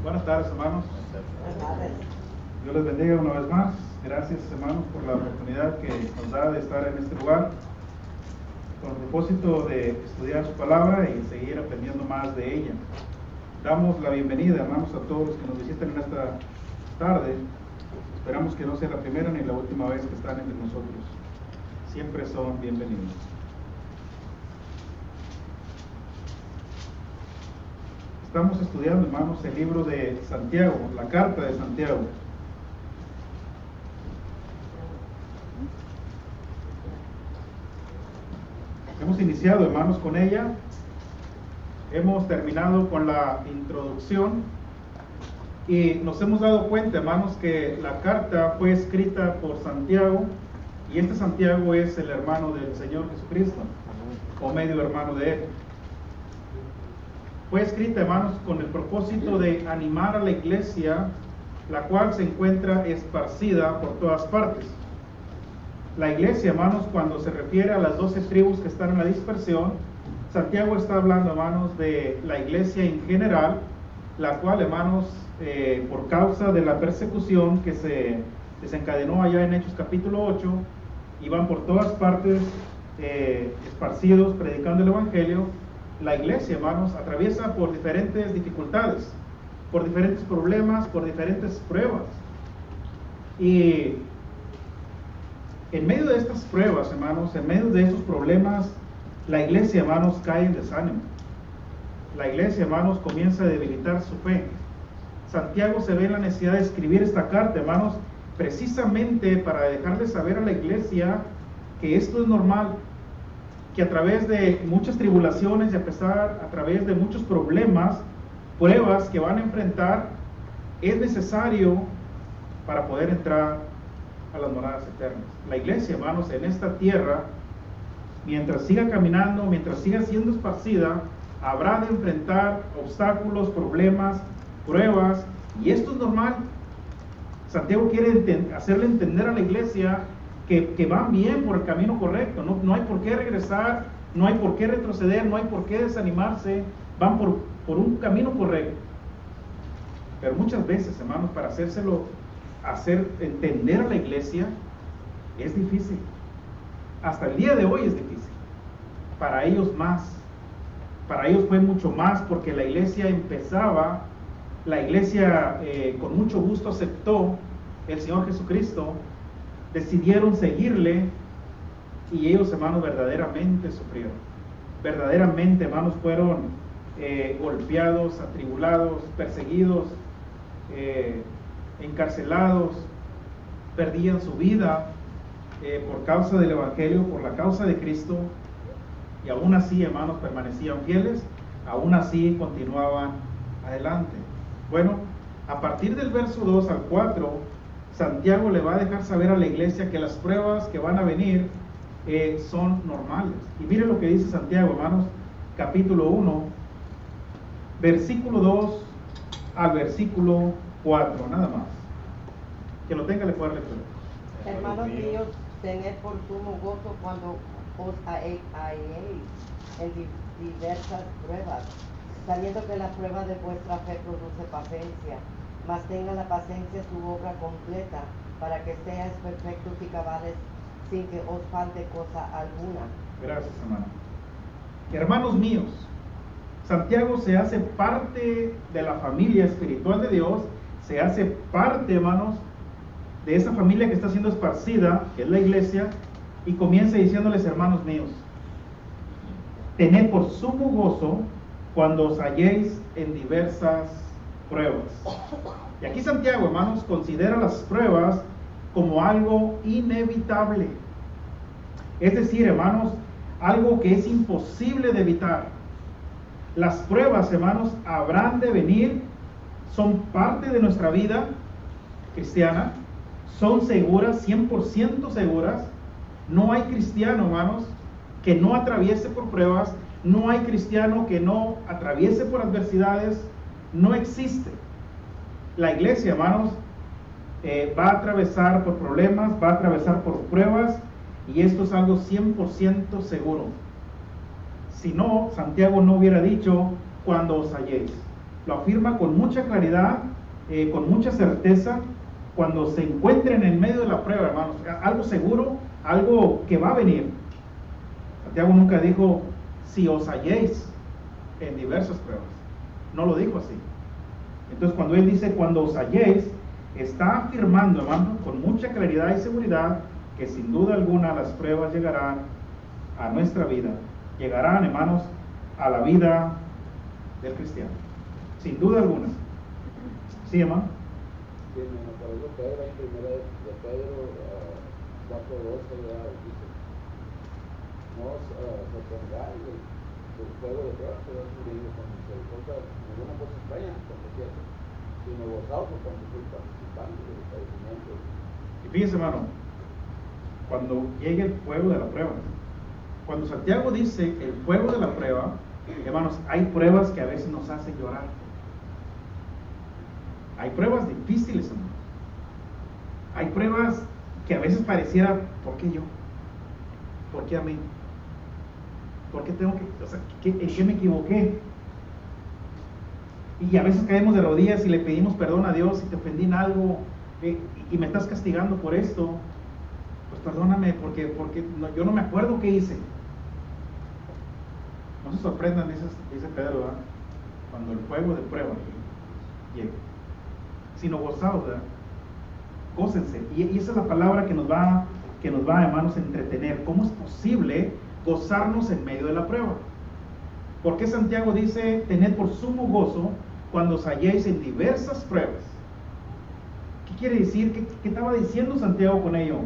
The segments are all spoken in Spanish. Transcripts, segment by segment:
Buenas tardes, hermanos. Dios les bendiga una vez más. Gracias, hermanos, por la oportunidad que nos da de estar en este lugar con el propósito de estudiar su palabra y seguir aprendiendo más de ella. Damos la bienvenida, hermanos, a todos los que nos visiten en esta tarde. Esperamos que no sea la primera ni la última vez que están entre nosotros. Siempre son bienvenidos. Estamos estudiando, hermanos, el libro de Santiago, la carta de Santiago. Hemos iniciado, hermanos, con ella. Hemos terminado con la introducción y nos hemos dado cuenta, hermanos, que la carta fue escrita por Santiago, y este Santiago es el hermano del Señor Jesucristo, o medio hermano de él. Fue escrita, hermanos, con el propósito de animar a la iglesia, la cual se encuentra esparcida por todas partes. La iglesia, hermanos, cuando se refiere a las 12 tribus que están en la dispersión, Santiago está hablando, hermanos, de la iglesia en general, la cual, hermanos, por causa de la persecución que se desencadenó allá en Hechos capítulo 8, iban por todas partes esparcidos predicando el evangelio. La iglesia, hermanos, atraviesa por diferentes dificultades, por diferentes problemas, por diferentes pruebas. Y en medio de estas pruebas, hermanos, en medio de esos problemas, la iglesia, hermanos, cae en desánimo. La iglesia, hermanos, comienza a debilitar su fe. Santiago se ve en la necesidad de escribir esta carta, hermanos, precisamente para dejarle saber a la iglesia que esto es normal, que a través de muchas tribulaciones y a través de muchos problemas, pruebas que van a enfrentar, es necesario para poder entrar a las moradas eternas. La iglesia, hermanos, en esta tierra, mientras siga caminando, mientras siga siendo esparcida, habrá de enfrentar obstáculos, problemas, pruebas, y esto es normal. Santiago quiere hacerle entender a la iglesia que van bien por el camino correcto, no hay por qué regresar, no hay por qué retroceder, no hay por qué desanimarse, van por un camino correcto. Pero muchas veces, hermanos, para hacer entender a la iglesia, es difícil. Hasta el día de hoy es difícil. Para ellos más. Para ellos fue mucho más, porque la iglesia empezaba, con mucho gusto aceptó el Señor Jesucristo, decidieron seguirle, y ellos, hermanos, verdaderamente sufrieron. Verdaderamente, hermanos, fueron golpeados, atribulados, perseguidos, encarcelados, perdían su vida por causa del evangelio, por la causa de Cristo, y aún así, hermanos, permanecían fieles, aún así continuaban adelante. Bueno, a partir del verso 2 al 4, Santiago le va a dejar saber a la iglesia que las pruebas que van a venir son normales. Y mire lo que dice Santiago, hermanos, capítulo 1, versículo 2 al versículo 4, nada más. Que lo tenga, le pueda lectura. Hermanos míos, tened por sumo gozo cuando os halléis en diversas pruebas, sabiendo que la prueba de vuestra fe produce paciencia. Mas tenga la paciencia su obra completa, para que seáis perfectos y cabales, sin que os falte cosa alguna. Gracias, hermano. Hermanos míos, Santiago se hace parte de la familia espiritual de Dios, se hace parte, hermanos, de esa familia que está siendo esparcida, que es la iglesia, y comienza diciéndoles: hermanos míos, tened por sumo gozo cuando os halléis en diversas pruebas. Y aquí Santiago, hermanos, considera las pruebas como algo inevitable. Es decir, hermanos, algo que es imposible de evitar. Las pruebas, hermanos, habrán de venir, son parte de nuestra vida cristiana, son seguras, 100% seguras. No hay cristiano, hermanos, que no atraviese por pruebas, no hay cristiano que no atraviese por adversidades, no existe. La iglesia, hermanos, va a atravesar por problemas, va a atravesar por pruebas, y esto es algo 100% seguro. Si no, Santiago no hubiera dicho cuando os halléis. lo afirma con mucha claridad, con mucha certeza, cuando se encuentren en medio de la prueba, hermanos, algo seguro, algo que va a venir. Santiago nunca dijo, si os halléis en diversas pruebas. No lo dijo así. Entonces, cuando él dice, cuando os halléis, está afirmando, hermano, con mucha claridad y seguridad, que sin duda alguna las pruebas llegarán a nuestra vida. Llegarán, hermanos, a la vida del cristiano. Sin duda alguna. ¿Sí, hermano? Sí, hermano, por eso Pedro, en primera de Pedro 4:12, dice, no os sorprendáis del fuego de prueba que os venido con misericordia, ninguna cosa extraña, porque es cierto, sino vosotros cuando sois participantes del padecimiento. Y fíjese, hermano, cuando llegue el fuego de la prueba, cuando Santiago dice el fuego de la prueba, hermanos, hay pruebas que a veces nos hacen llorar. Hay pruebas difíciles, hermanos. Hay pruebas que a veces pareciera, ¿por qué yo? ¿Por qué a mí? ¿Por qué tengo que, o sea, en qué me equivoqué? Y a veces caemos de rodillas y le pedimos perdón a Dios si te ofendí en algo y me estás castigando por esto. Pues perdóname porque yo no me acuerdo qué hice. No se sorprendan, dice Pedro, ¿verdad? Cuando el fuego de prueba llegue. Sino gozaos, ¿verdad? Gócense. Y esa es la palabra que nos va, hermanos, a entretener. ¿Cómo es posible gozarnos en medio de la prueba? ¿Por qué Santiago dice, tened por sumo gozo cuando os halléis en diversas pruebas? ¿Qué quiere decir? ¿Qué estaba diciendo Santiago con ello?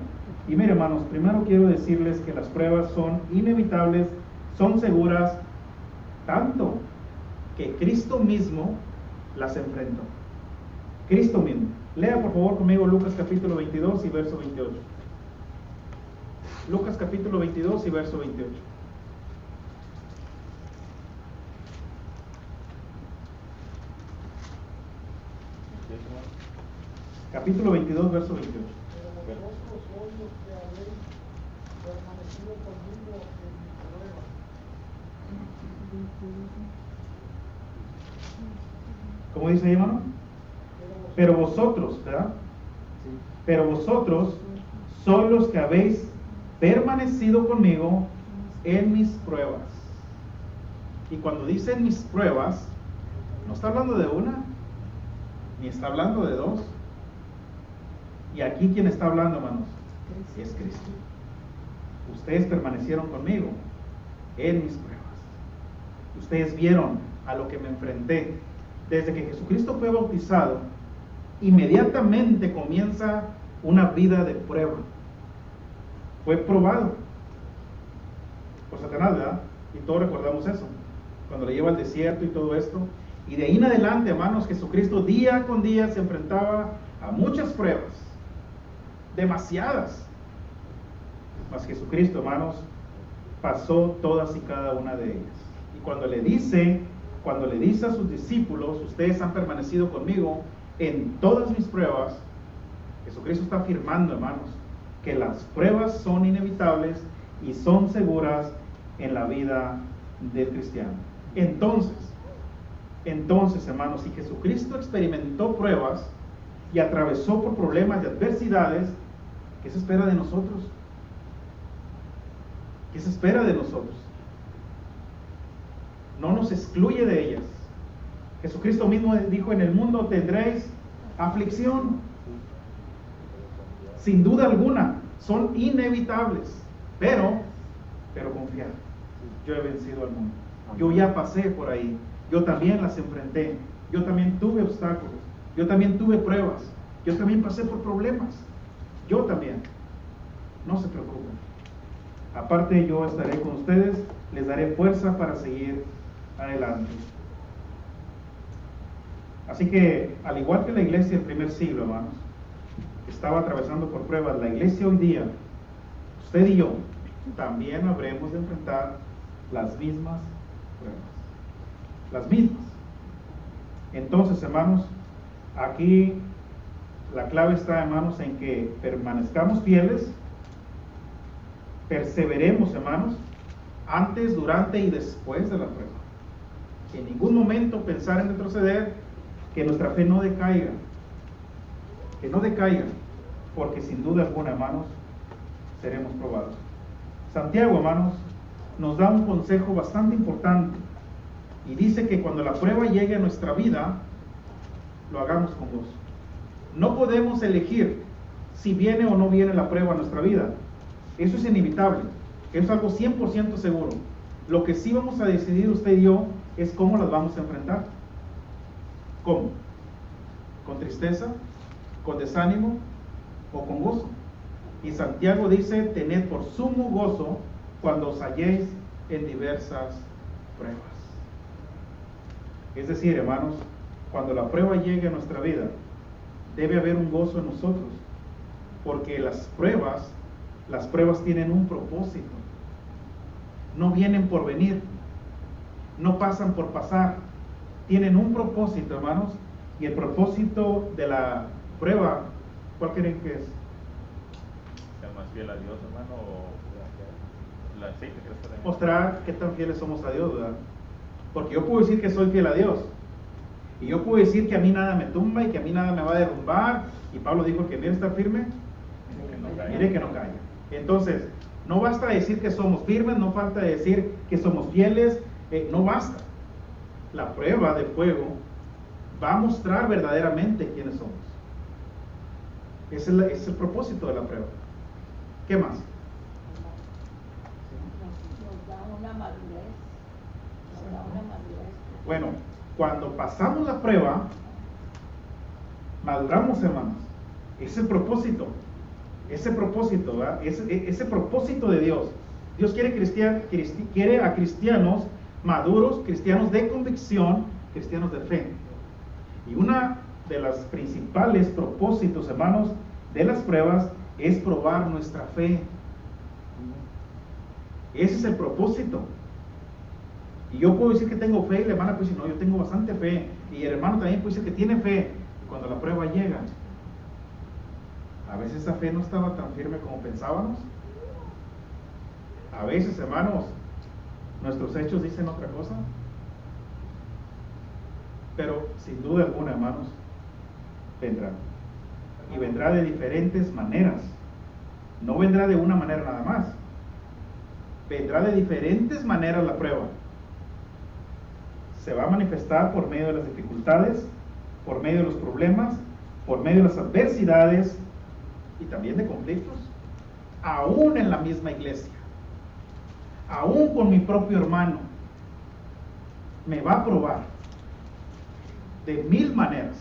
Y mire, hermanos, primero quiero decirles que las pruebas son inevitables, son seguras, tanto que Cristo mismo las enfrentó. Cristo mismo. Lea por favor conmigo Lucas capítulo 22 y verso 28. Lucas capítulo 22 y verso 28. Capítulo 22, verso 28. Pero vosotros sois los que habéis permanecido conmigo en mi prueba. ¿Cómo dice ahí, hermano? Pero vosotros, ¿verdad? Pero vosotros sois los que habéis permanecido conmigo en mis pruebas. Y cuando dice en mis pruebas, no está hablando de una, ni está hablando de dos. Y aquí quien está hablando, hermanos, es Cristo. Ustedes permanecieron conmigo en mis pruebas. Ustedes vieron a lo que me enfrenté. Desde que Jesucristo fue bautizado, inmediatamente comienza una vida de prueba. Fue probado por Satanás, ¿verdad? Y todos recordamos eso, cuando le lleva al desierto y todo esto. Y de ahí en adelante, hermanos, Jesucristo día con día se enfrentaba a muchas pruebas, demasiadas. Mas Jesucristo, hermanos, pasó todas y cada una de ellas. Y cuando le dice a sus discípulos, ustedes han permanecido conmigo en todas mis pruebas, Jesucristo está afirmando, hermanos, que las pruebas son inevitables y son seguras en la vida del cristiano. Entonces, hermanos, si Jesucristo experimentó pruebas y atravesó por problemas y adversidades, ¿qué se espera de nosotros? ¿Qué se espera de nosotros? No nos excluye de ellas. Jesucristo mismo dijo, en el mundo tendréis aflicción. Sin duda alguna, son inevitables, pero confiar. Yo he vencido al mundo. Yo ya pasé por ahí. Yo también las enfrenté. Yo también tuve obstáculos. Yo también tuve pruebas. Yo también pasé por problemas. Yo también. No se preocupen. Aparte, yo estaré con ustedes. Les daré fuerza para seguir adelante. Así que, al igual que la iglesia del primer siglo, hermanos, estaba atravesando por pruebas, la iglesia hoy día, usted y yo, también habremos de enfrentar las mismas pruebas. Las mismas. Entonces, hermanos, aquí la clave está, hermanos, en que permanezcamos fieles, perseveremos, hermanos, antes, durante y después de la prueba. en ningún momento pensar en retroceder, que nuestra fe no decaiga, porque sin duda alguna, hermanos, seremos probados. Santiago, hermanos, nos da un consejo bastante importante y dice que cuando la prueba llegue a nuestra vida, lo hagamos con gozo. No podemos elegir si viene o no viene la prueba a nuestra vida. Eso es inevitable, es algo 100% seguro. Lo que sí vamos a decidir usted y yo es cómo las vamos a enfrentar. ¿Cómo? ¿Con tristeza? ¿Con desánimo? ¿O con gozo? Y Santiago dice: tened por sumo gozo cuando os halléis en diversas pruebas. Es decir, hermanos, cuando la prueba llegue a nuestra vida, debe haber un gozo en nosotros, porque las pruebas tienen un propósito. No vienen por venir, no pasan por pasar, tienen un propósito, hermanos, y el propósito de la prueba, ¿cuál creen que es? Ser más fiel a Dios, hermano, o sí, mostrar qué tan fieles somos a Dios, ¿verdad? Porque yo puedo decir que soy fiel a Dios, y yo puedo decir que a mí nada me tumba y que a mí nada me va a derrumbar, y Pablo dijo que mire está firme, mire que no caiga. Entonces, no basta decir que somos firmes, no falta decir que somos fieles, no basta. La prueba de fuego va a mostrar verdaderamente quiénes somos. Ese es el propósito de la prueba. ¿Qué más? Nos da una madurez. Bueno, cuando pasamos la prueba, maduramos, hermanos. Ese es el propósito. Ese propósito, ¿verdad? Ese propósito de Dios. Dios quiere a cristianos maduros, cristianos de convicción, cristianos de fe. Y una de las principales propósitos, hermanos, de las pruebas es probar nuestra fe. Ese es el propósito. Y yo puedo decir que tengo fe, y la hermana puede decir: no, yo tengo bastante fe. Y el hermano también puede decir que tiene fe. Y cuando la prueba llega, a veces esa fe no estaba tan firme como pensábamos. A veces, hermanos, nuestros hechos dicen otra cosa. Pero sin duda alguna, hermanos, vendrá. Y vendrá de diferentes maneras. No vendrá de una manera nada más. Vendrá de diferentes maneras la prueba. Se va a manifestar por medio de las dificultades, por medio de los problemas, por medio de las adversidades y también de conflictos. Aún en la misma iglesia, aún con mi propio hermano, me va a probar de 1000 maneras.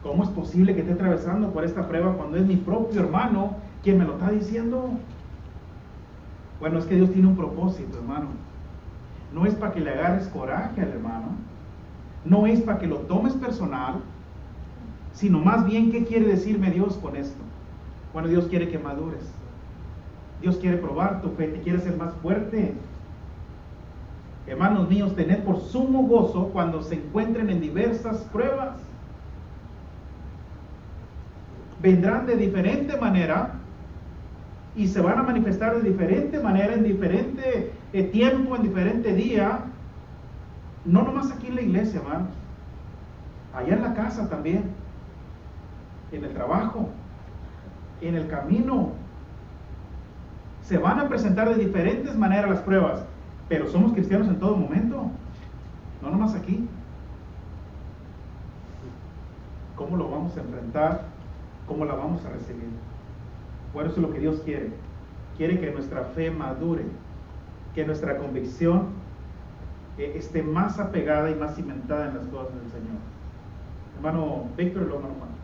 ¿Cómo es posible que esté atravesando por esta prueba cuando es mi propio hermano quien me lo está diciendo? Bueno, es que Dios tiene un propósito, hermano. No es para que le agarres coraje al hermano, no es para que lo tomes personal, sino más bien, ¿qué quiere decirme Dios con esto? Bueno, Dios quiere que madures. Dios quiere probar tu fe, te quiere hacer más fuerte. Hermanos míos, tened por sumo gozo cuando se encuentren en diversas pruebas. Vendrán de diferente manera y se van a manifestar de diferente manera, en diferente tiempo, en diferente día. No nomás aquí en la iglesia, hermanos, allá en la casa también, en el trabajo, en el camino. Se van a presentar de diferentes maneras las pruebas, pero somos cristianos en todo momento, no nomás aquí. ¿Cómo lo vamos a enfrentar? ¿Cómo la vamos a recibir? Bueno, eso es lo que Dios quiere. Quiere que nuestra fe madure, que nuestra convicción esté más apegada y más cimentada en las cosas del Señor. Hermano Víctor y luego hermano Juan.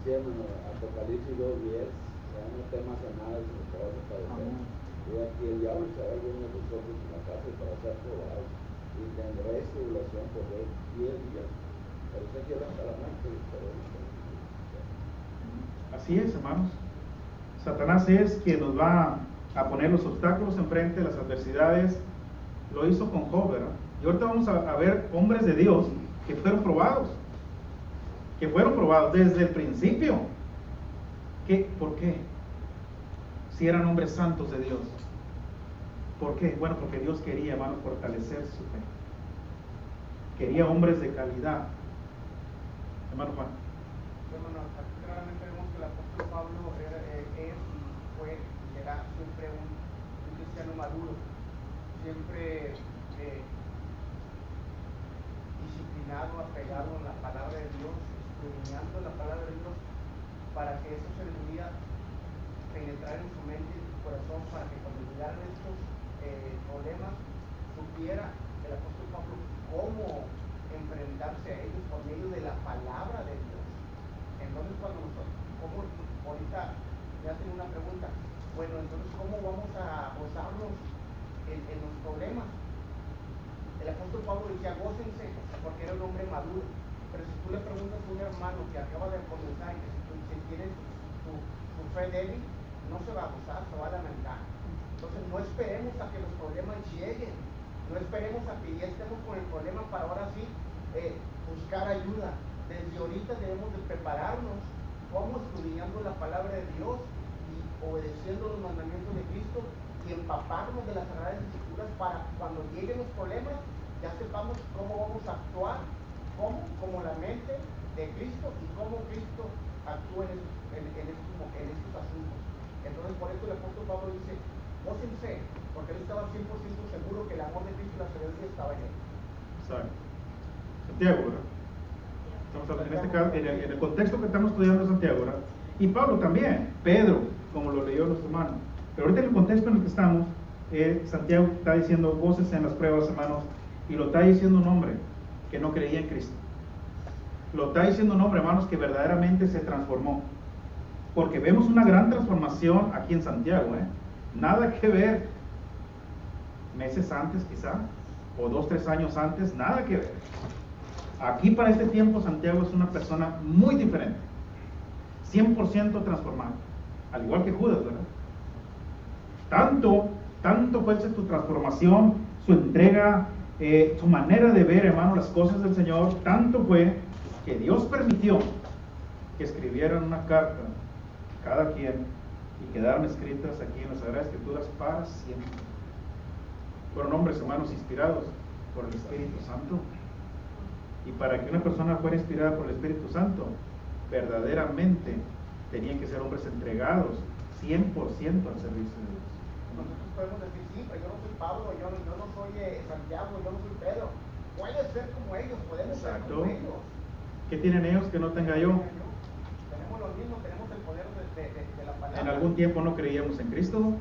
Sí, hermano, Apocalipsis 2:10, serán los temas sanados y los trabajos de padecer. Y aquí el diablo estará algunos de vosotros en la casa para ser probados, y tendréis tribulación por 10 días. Pero usted quiere hasta la muerte, pero así es, hermanos. Satanás es quien nos va a poner los obstáculos enfrente, las adversidades. Lo hizo con Job, ¿verdad? Y ahorita vamos a ver hombres de Dios que fueron probados desde el principio. ¿Por qué? Si eran hombres santos de Dios. ¿Por qué? Bueno, porque Dios quería, hermanos, fortalecer su fe. quería hombres de calidad. Hermano Juan. Bueno, aquí claramente vemos que el apóstol Pablo es y fue y será siempre un cristiano maduro, siempre disciplinado, apegado a la palabra de Dios, escudriñando la palabra de Dios, para que eso se pudiera penetrar en su mente y en su corazón, para que cuando llegaran estos problemas, supiera el apóstol Pablo cómo enfrentarse a ellos por medio de la palabra de Dios. Entonces, cuando nosotros, ¿cómo? Ahorita me hacen una pregunta, bueno, entonces, ¿cómo vamos a gozarnos en los problemas? El apóstol Pablo decía, gócense, porque era un hombre maduro. Pero si tú le preguntas a un hermano que acaba de comenzar y que si tiene su fe débil, no se va a gozar, se va a lamentar. Entonces, no esperemos a que los problemas lleguen, no esperemos a que ya estemos con el problema para ahora sí buscar ayuda. Desde ahorita debemos de prepararnos, como escudriñando la palabra de Dios y obedeciendo los mandamientos de Cristo y empaparnos de las Sagradas Escrituras para cuando lleguen los problemas ya sepamos cómo vamos a actuar, como la mente de Cristo y cómo Cristo actúa en estos asuntos. Entonces, por eso el apóstol Pablo dice, gócense, porque él estaba 100% seguro que el amor de Cristo y la sabiduría estaba en él. Exacto. Santiago, ¿verdad? Estamos hablando, en este caso, en el contexto que estamos estudiando Santiago, ¿verdad? Y Pablo también, Pedro, como lo leyó nuestro hermano. Pero ahorita en el contexto en el que estamos, Santiago está diciendo, gócense en las pruebas, hermanos, y lo está diciendo un hombre que no creía en Cristo. Lo está diciendo un hombre, hermanos, que verdaderamente se transformó. Porque vemos una gran transformación aquí en Santiago, Nada que ver meses antes quizá, o 2, 3 años antes, nada que ver. Aquí para este tiempo Santiago es una persona muy diferente, 100% transformada, al igual que Judas, ¿verdad? Tanto fue su transformación, su entrega, su manera de ver, hermano, las cosas del Señor, tanto fue que Dios permitió que escribieran una carta cada quien y quedaron escritas aquí en las Sagradas Escrituras para siempre. Fueron hombres, hermanos, inspirados por el Espíritu Santo. Y para que una persona fuera inspirada por el Espíritu Santo, verdaderamente tenían que ser hombres entregados 100% al servicio de Dios. Nosotros podemos decir, sí, pero yo no soy Pablo, yo no soy Santiago, yo no soy Pedro. Puede ser como ellos, podemos ser como ellos. ¿Qué tienen ellos que no tenga yo? Tenemos lo mismo, tenemos el poder de la palabra. En algún tiempo no creíamos en Cristo,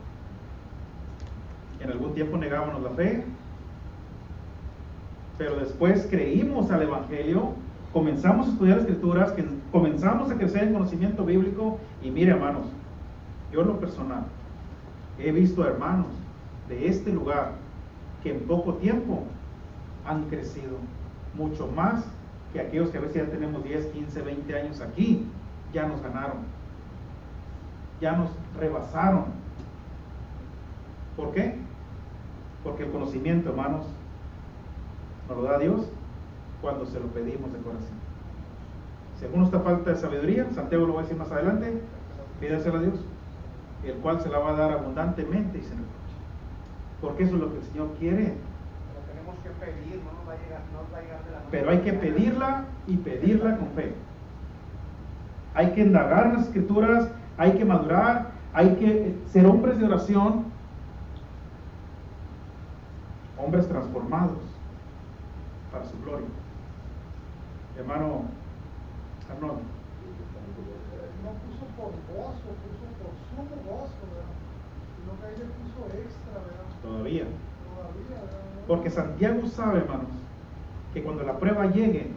en algún tiempo negábamos la fe, pero después creímos al Evangelio, comenzamos a estudiar las Escrituras, comenzamos a crecer en conocimiento bíblico, y mire, hermanos, yo en lo personal he visto hermanos de este lugar que en poco tiempo han crecido mucho más que aquellos que a veces ya tenemos 10, 15, 20 años aquí. Ya nos ganaron, ya nos rebasaron. ¿Por qué? Porque el conocimiento, hermanos, nos lo da Dios cuando se lo pedimos de corazón. Si alguno está falta de sabiduría, Santiago lo va a decir más adelante, pídasela a Dios, el cual se la va a dar abundantemente y sin reproche. Porque eso es lo que el Señor quiere. Pero tenemos que pedir, no nos va a llegar de la noche. Pero hay que pedirla y pedirla con fe. Hay que indagar en las Escrituras, hay que madurar, hay que ser hombres de oración, hombres transformados para su gloria. Hermano Arnold. No puso por gozo, puso por sumo gozo, ¿verdad? Sino que ahí le puso extra, ¿verdad? Todavía. ¿Verdad? Porque Santiago sabe, hermanos, que cuando la prueba llegue,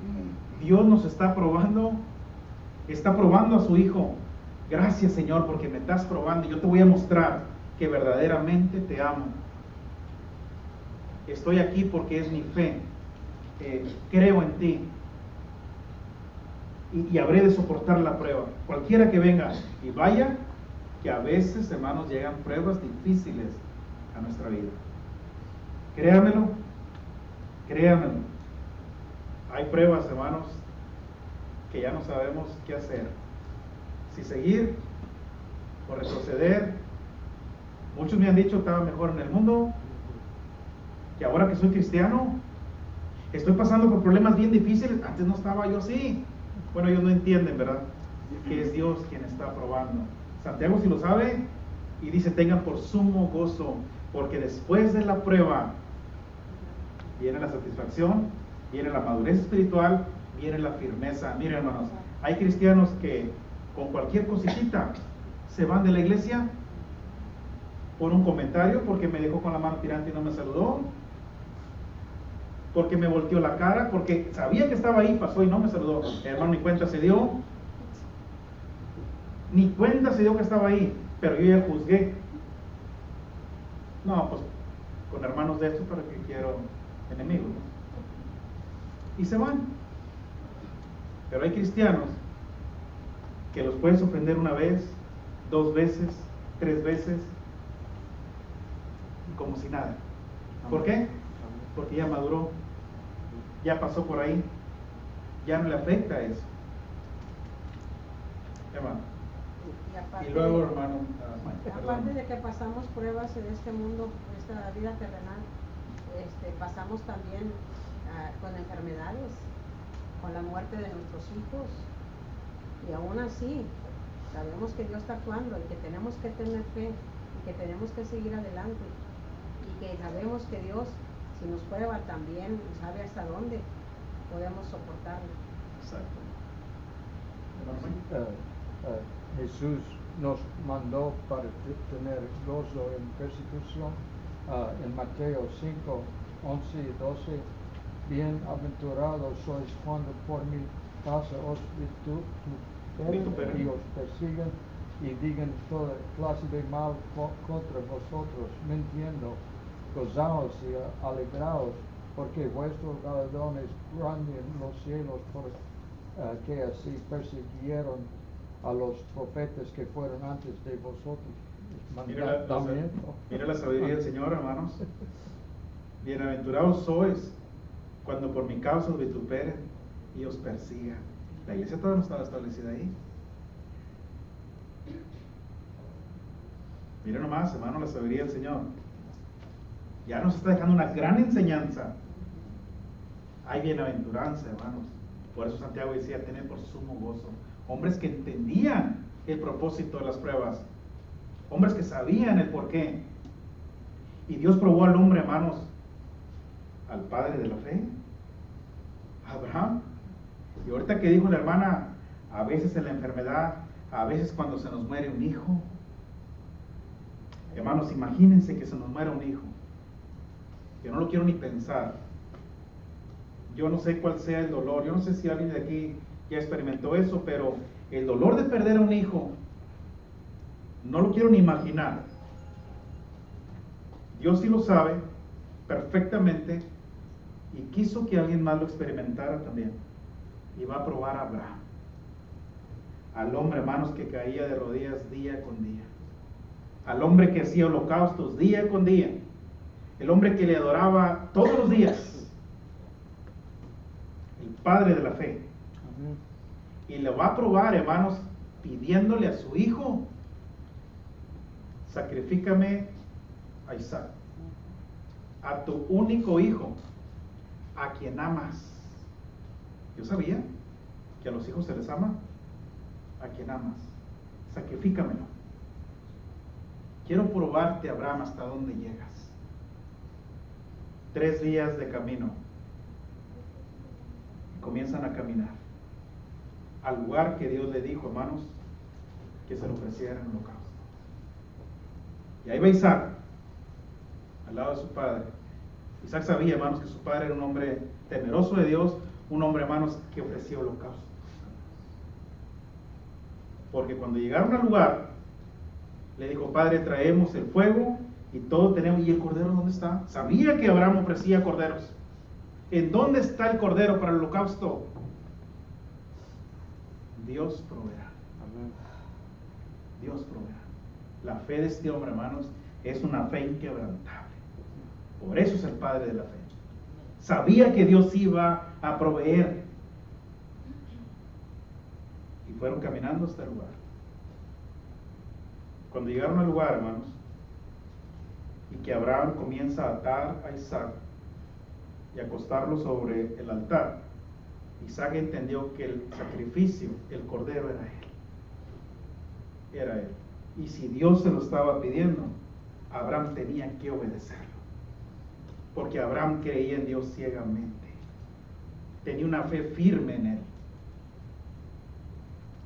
Dios nos está probando a su Hijo. Gracias, Señor, porque me estás probando y yo te voy a mostrar que verdaderamente te amo. Estoy aquí porque es mi fe. Creo en ti. Y habré de soportar la prueba. Cualquiera que venga y vaya, que a veces, hermanos, llegan pruebas difíciles a nuestra vida. Créamelo. Hay pruebas, hermanos, que ya no sabemos qué hacer. Si seguir o retroceder. Muchos me han dicho que estaba mejor en el mundo, que ahora que soy cristiano, Estoy pasando por problemas bien difíciles. Antes no estaba yo así. Bueno, ellos no entienden, ¿verdad? Que es Dios quien está probando. Santiago sí lo sabe y dice, tengan por sumo gozo, porque después de la prueba viene la satisfacción, viene la madurez espiritual, viene la firmeza. Miren, hermanos, hay cristianos que con cualquier cosita se van de la iglesia por un comentario, porque me dejó con la mano tirante y no me saludó, porque me volteó la cara, porque sabía que estaba ahí, pasó y no me saludó. Hermano, ni cuenta se dio. Ni cuenta se dio que estaba ahí, pero yo ya juzgué. No, pues con hermanos de estos, ¿para qué quiero enemigos? ¿No? Y se van. Pero hay cristianos que los puedes ofender una vez, 2 veces, 3 veces, como si nada. ¿Por qué? Porque ya maduró, ya pasó por ahí, ya no le afecta eso. Hermano. Y luego, hermano, aparte de que pasamos pruebas en este mundo, en esta vida terrenal, pasamos también con enfermedades, con la muerte de nuestros hijos, y aún así sabemos que Dios está actuando y que tenemos que tener fe y que tenemos que seguir adelante, y que sabemos que Dios, si nos prueba, también sabe hasta dónde podemos soportarlo. Exacto. Jesús nos mandó para tener gozo en persecución. En Mateo 5, 11 y 12, bienaventurados sois cuando por mi causa os vituperen y os persigan y digan toda clase de mal contra vosotros, mintiendo. Gozaos y alegraos, porque vuestro galardón es grande en los cielos, que así persiguieron a los profetas que fueron antes de vosotros. Mira la sabiduría del Señor, hermanos. Bienaventurados sois cuando por mi causa os vituperen y os persigan. La iglesia todavía no estaba establecida ahí. Miren nomás, hermano, la sabiduría del Señor. Ya nos está dejando una gran enseñanza. Hay bienaventuranza, hermanos. Por eso Santiago decía, tener por sumo gozo. Hombres que entendían el propósito de las pruebas. Hombres que sabían el porqué. Y Dios probó al hombre, hermanos, al padre de la fe, Abraham. Y ahorita que dijo la hermana, a veces en la enfermedad, a veces cuando se nos muere un hijo. Hermanos, imagínense que se nos muera un hijo. Yo no lo quiero ni pensar. Yo no sé cuál sea el dolor. Yo no sé si alguien de aquí ya experimentó eso, pero el dolor de perder a un hijo, no lo quiero ni imaginar. Dios sí lo sabe perfectamente y quiso que alguien más lo experimentara también. Y va a probar a Abraham, al hombre, hermanos, que caía de rodillas día con día, al hombre que hacía holocaustos día con día, el hombre que le adoraba todos los días, el padre de la fe. Y le va a probar, hermanos, pidiéndole a su hijo, sacrifícame a Isaac, a tu único hijo, a quien amas. Yo sabía que a los hijos se les ama, a quien amas. Sacrifícamelo. Quiero probarte, Abraham, hasta dónde llegas. 3 días de camino. Y comienzan a caminar al lugar que Dios le dijo, hermanos, que se lo ofreciera en holocausto. Y ahí va Isaac, al lado de su padre. Isaac sabía, hermanos, que su padre era un hombre temeroso de Dios, un hombre, hermanos, que ofrecía holocausto. Porque cuando llegaron al lugar, le dijo, padre, traemos el fuego y todo tenemos. ¿Y el cordero dónde está? Sabía que Abraham ofrecía corderos. ¿En dónde está el cordero para el holocausto? Dios proveerá. Dios proveerá. La fe de este hombre, hermanos, es una fe inquebrantable. Por eso es el padre de la fe. Sabía que Dios iba a proveer. Y fueron caminando hasta el lugar. Cuando llegaron al lugar, hermanos, y que Abraham comienza a atar a Isaac, y acostarlo sobre el altar, Isaac entendió que el sacrificio, el cordero, era él. Era él. Y si Dios se lo estaba pidiendo, Abraham tenía que obedecerlo. Porque Abraham creía en Dios ciegamente. Tenía una fe firme en él.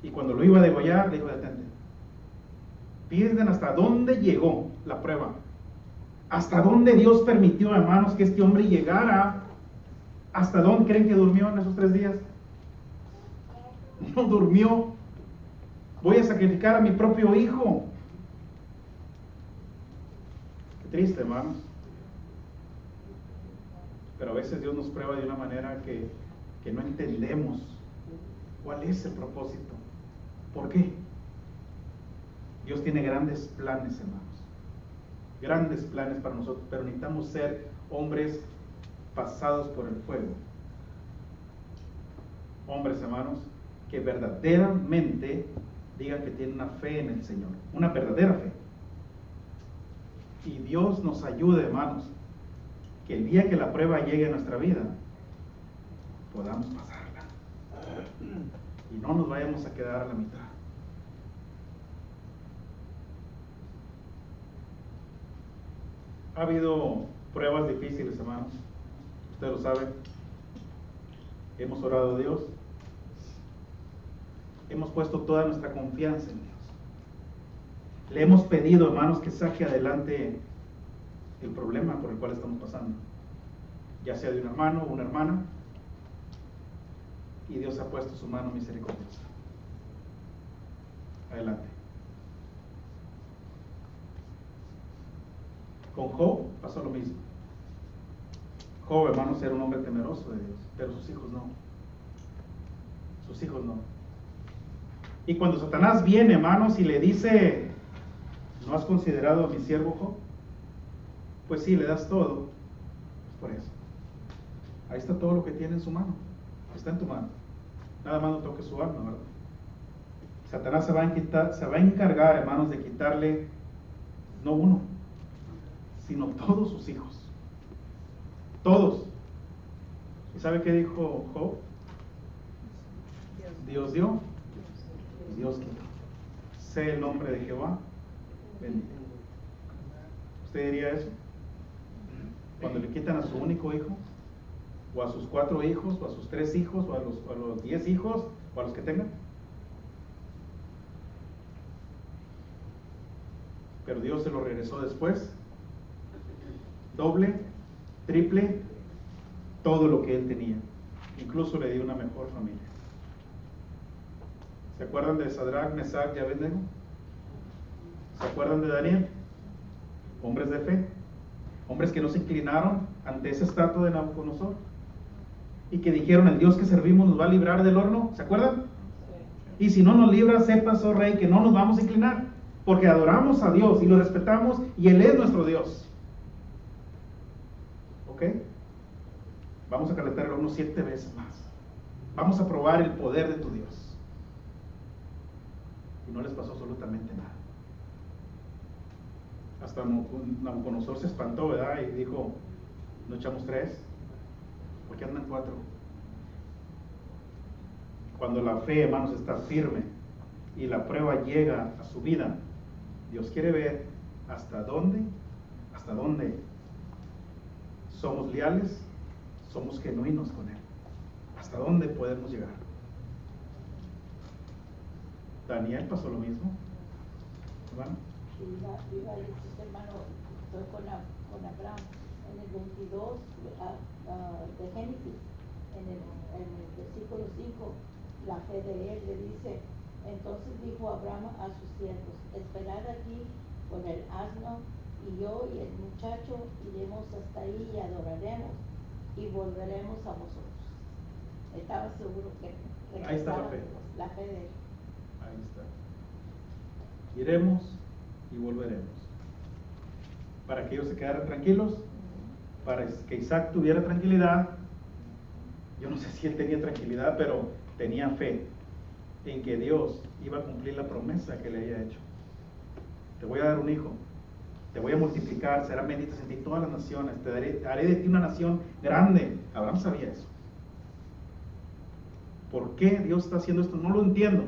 Y cuando lo iba a degollar, le dijo: detente. Fíjense hasta dónde llegó la prueba. Hasta dónde Dios permitió, hermanos, que este hombre llegara. ¿Hasta dónde creen que durmió en esos 3 días? No durmió. Voy a sacrificar a mi propio hijo. Qué triste, hermanos. Pero a veces Dios nos prueba de una manera que no entendemos cuál es el propósito. ¿Por qué? Dios tiene grandes planes, hermanos. Grandes planes para nosotros, pero necesitamos ser hombres pasados por el fuego. Hombres, hermanos, que verdaderamente digan que tienen una fe en el Señor, una verdadera fe. Y Dios nos ayude, hermanos, que el día que la prueba llegue a nuestra vida, podamos pasarla. Y no nos vayamos a quedar a la mitad. Ha habido pruebas difíciles, hermanos. Ustedes lo saben. Hemos orado a Dios. Hemos puesto toda nuestra confianza en Dios. Le hemos pedido, hermanos, que saque adelante el problema por el cual estamos pasando. Ya sea de un hermano o una hermana. Y Dios ha puesto su mano misericordiosa. Adelante. Con Job pasó lo mismo. Job, hermanos, era un hombre temeroso de Dios, pero sus hijos no. Sus hijos no. Y cuando Satanás viene, hermanos, y le dice: ¿no has considerado a mi siervo Job? Pues sí, le das todo. Pues por eso. Ahí está todo lo que tiene en su mano. Está en tu mano. Nada más no toques su alma, ¿verdad? Satanás se va a encargar, hermanos, de quitarle no uno, sino todos sus hijos. Todos. ¿Y sabe qué dijo Job? Dios dio y Dios quitó. Sé el nombre de Jehová bendito. ¿Usted diría eso? Cuando le quitan a su único hijo, o a sus 4 hijos, o a sus 3 hijos, o a los 10 hijos, o a los que tengan. Pero Dios se lo regresó después, doble, triple, todo lo que él tenía. Incluso le dio una mejor familia. ¿Se acuerdan de Sadrach, Mesach y Abednego? ¿Se acuerdan de Daniel? Hombres de fe, hombres que no se inclinaron ante esa estatua de Nabucodonosor y que dijeron: el Dios que servimos nos va a librar del horno. ¿Se acuerdan? Sí. Y si no nos libra, sepas, oh rey, que no nos vamos a inclinar, porque adoramos a Dios y lo respetamos y Él es nuestro Dios. ¿Ok? Vamos a calentar el horno 7 veces más. Vamos a probar el poder de tu Dios. Y no les pasó absolutamente nada. Hasta Nabucodonosor se espantó, ¿verdad? Y dijo: ¿no echamos 3? ¿Por qué andan 4? Cuando la fe, hermanos, está firme y la prueba llega a su vida, Dios quiere ver hasta dónde somos leales, somos genuinos con Él. Hasta dónde podemos llegar. Daniel pasó lo mismo, hermano. Iba a decir, hermano, estoy con Abraham en el 22 de Génesis, en el versículo 5, la fe de él le dice: entonces dijo Abraham a sus siervos: esperad aquí con el asno, y yo y el muchacho iremos hasta ahí y adoraremos y volveremos a vosotros. Estaba seguro que ahí está la fe de él. Ahí está. Iremos y volveremos. Para que ellos se quedaran tranquilos, para que Isaac tuviera tranquilidad. Yo no sé si él tenía tranquilidad, pero tenía fe en que Dios iba a cumplir la promesa que le había hecho. Te voy a dar un hijo, te voy a multiplicar, serán benditas en ti todas las naciones, haré de ti una nación grande. Abraham sabía eso. ¿Por qué Dios está haciendo esto? No lo entiendo.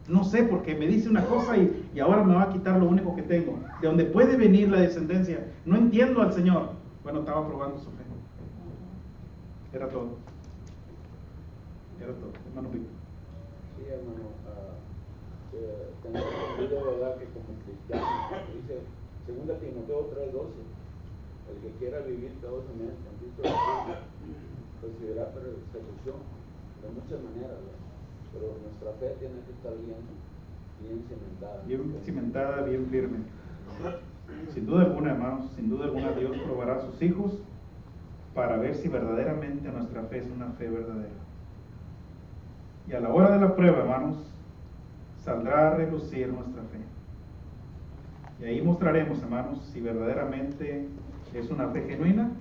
No sé, porque me dice una cosa y ahora me va a quitar lo único que tengo. De donde puede venir la descendencia. No entiendo al Señor. Bueno, estaba probando su fe. Era todo. Era todo. Hermano Víctor. Sí, hermano. Tenemos entendido, ¿verdad?, que como cristianos, dice 2 Timoteo 3:12, el que quiera vivir piadosamente en Cristo recibirá persecución de muchas maneras, ¿verdad? Pero nuestra fe tiene que estar bien cimentada. Bien cimentada, bien firme. Sin duda alguna, hermanos, sin duda alguna Dios probará a sus hijos para ver si verdaderamente nuestra fe es una fe verdadera. Y a la hora de la prueba, hermanos, saldrá a relucir nuestra fe. Y ahí mostraremos, hermanos, si verdaderamente es una fe genuina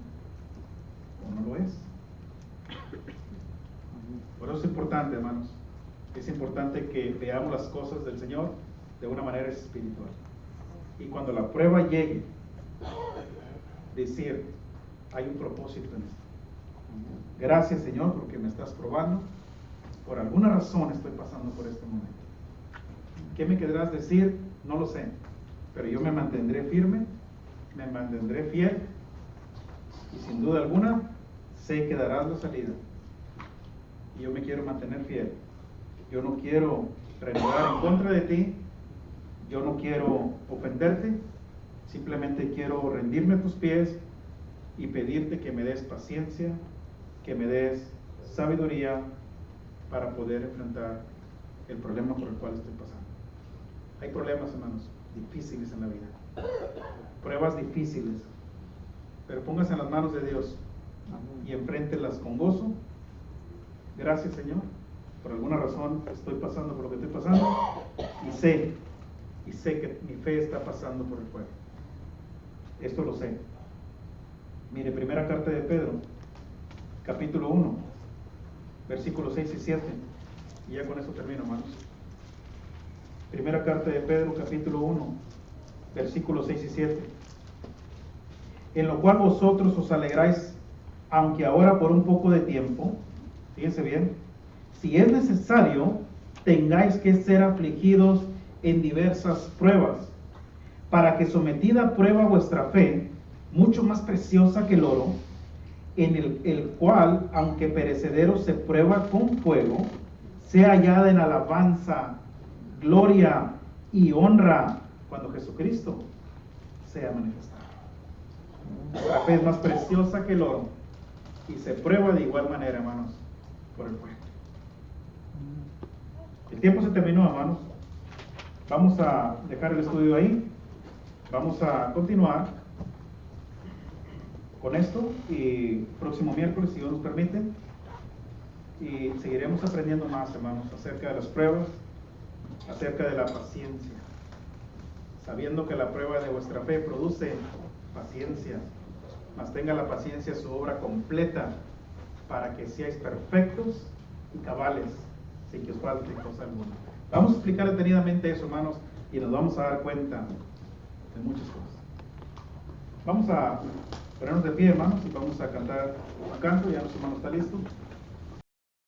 o no lo es. Por eso es importante, hermanos, es importante que veamos las cosas del Señor de una manera espiritual. Y cuando la prueba llegue, decir, hay un propósito en esto. Gracias, Señor, porque me estás probando. Por alguna razón estoy pasando por este momento. ¿Qué me querrás decir? No lo sé. Pero yo me mantendré firme, me mantendré fiel. Y sin duda alguna, sé que darás la salida. Y yo me quiero mantener fiel. Yo no quiero renegar en contra de ti. Yo no quiero ofenderte. Simplemente quiero rendirme a tus pies y pedirte que me des paciencia, que me des sabiduría para poder enfrentar el problema por el cual estoy pasando. Hay problemas, hermanos, difíciles en la vida. Pruebas difíciles. Pero póngase en las manos de Dios y enfréntelas con gozo. Gracias, Señor. Por alguna razón estoy pasando por lo que estoy pasando y sé que mi fe está pasando por el fuego. Esto lo sé. Mire, primera carta de Pedro, capítulo 1, versículos 6 y 7. Y ya con eso termino, hermanos. Primera carta de Pedro, capítulo 1, versículos 6 y 7. En lo cual vosotros os alegráis, aunque ahora por un poco de tiempo, fíjense bien, si es necesario, tengáis que ser afligidos en diversas pruebas, para que sometida a prueba vuestra fe, mucho más preciosa que el oro, en el cual, aunque perecedero se prueba con fuego, sea hallada en alabanza, gloria y honra cuando Jesucristo sea manifestado. La fe es más preciosa que el oro y se prueba de igual manera, hermanos, por el fuego. El tiempo se terminó, hermanos. Vamos a dejar el estudio ahí. Vamos a continuar con esto y próximo miércoles, si Dios nos permite, y seguiremos aprendiendo más, hermanos, acerca de las pruebas, acerca de la paciencia, sabiendo que la prueba de vuestra fe produce paciencia, mas tenga la paciencia su obra completa, para que seáis perfectos y cabales, sin que os falte cosa alguna. Vamos a explicar detenidamente eso, hermanos, y nos vamos a dar cuenta de muchas cosas. Vamos a ponernos de pie, hermanos, y vamos a cantar un canto. Ya nuestro hermano está listo.